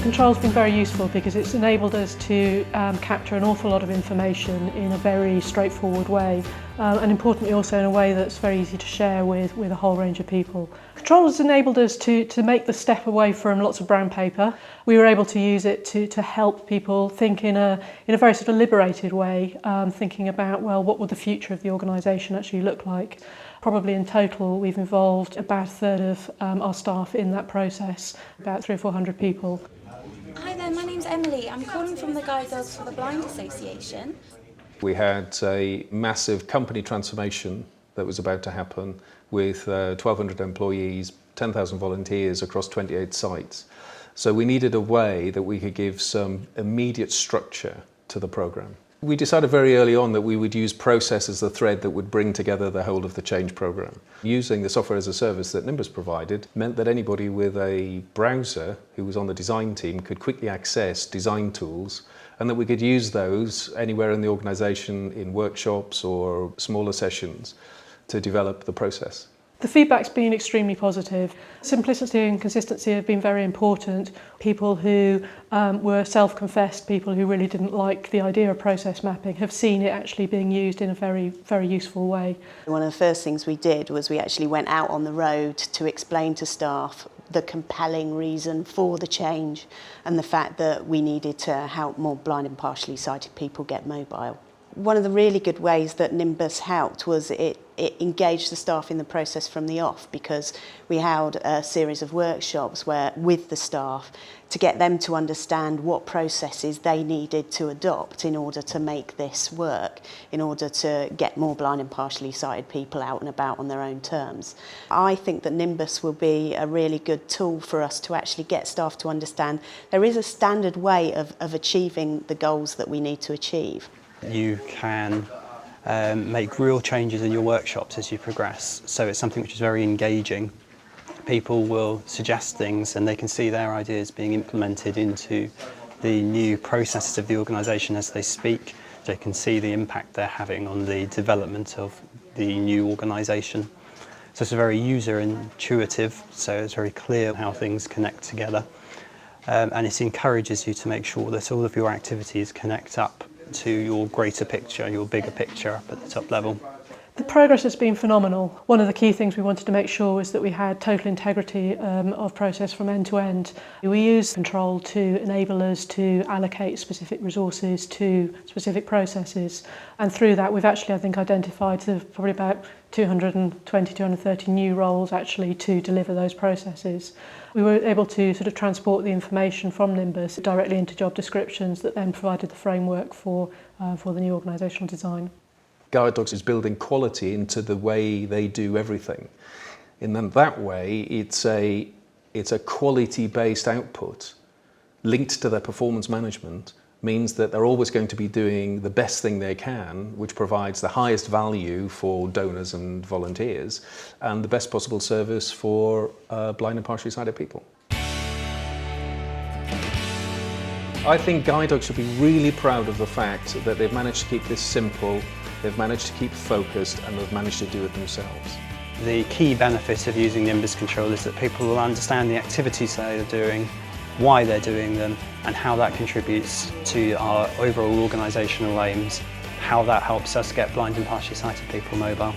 Control's been very useful because it's enabled us to capture an awful lot of information in a very straightforward way, and importantly also in a way that's very easy to share with a whole range of people. Control has enabled us to make the step away from lots of brown paper. We were able to use it to help people think in a very sort of liberated way, thinking about, well, what would the future of the organisation actually look like? Probably in total we've involved about a third of our staff in that process, about 300 or 400 people. Hi there, my name's Emily. I'm calling from the Guide Dogs for the Blind Association. We had a massive company transformation that was about to happen with 1,200 employees, 10,000 volunteers across 28 sites. So we needed a way that we could give some immediate structure to the programme. We decided very early on that we would use process as the thread that would bring together the whole of the change programme. Using the software as a service that Nimbus provided meant that anybody with a browser who was on the design team could quickly access design tools, and that we could use those anywhere in the organisation in workshops or smaller sessions to develop the process. The feedback's been extremely positive. Simplicity and consistency have been very important. People who were self-confessed, people who really didn't like the idea of process mapping, have seen it actually being used in a very, very useful way. One of the first things we did was we actually went out on the road to explain to staff the compelling reason for the change and the fact that we needed to help more blind and partially sighted people get mobile. One of the really good ways that Nimbus helped was it engaged the staff in the process from the off, because we held a series of workshops with the staff to get them to understand what processes they needed to adopt in order to make this work, in order to get more blind and partially sighted people out and about on their own terms. I think that Nimbus will be a really good tool for us to actually get staff to understand there is a standard way of achieving the goals that we need to achieve. You can make real changes in your workshops as you progress, so it's something which is very engaging. People will suggest things and they can see their ideas being implemented into the new processes of the organisation as they speak. They can see the impact they're having on the development of the new organisation. So it's very user intuitive, so it's very clear how things connect together, and it encourages you to make sure that all of your activities connect up to your greater picture, your bigger picture up at the top level. The progress has been phenomenal. One of the key things we wanted to make sure was that we had total integrity of process from end to end. We use Control to enable us to allocate specific resources to specific processes, and through that we've actually, I think, identified probably about 220, 230 new roles actually to deliver those processes. We were able to sort of transport the information from Nimbus directly into job descriptions that then provided the framework for the new organisational design. Guide Dogs is building quality into the way they do everything. And then that way, it's a quality-based output linked to their performance management, means that they're always going to be doing the best thing they can, which provides the highest value for donors and volunteers, and the best possible service for blind and partially sighted people. I think Guide Dogs should be really proud of the fact that they've managed to keep this simple, they've managed to keep focused, and they've managed to do it themselves. The key benefit of using Nimbus Control is that people will understand the activities they're doing, why they're doing them, and how that contributes to our overall organisational aims, how that helps us get blind and partially sighted people mobile.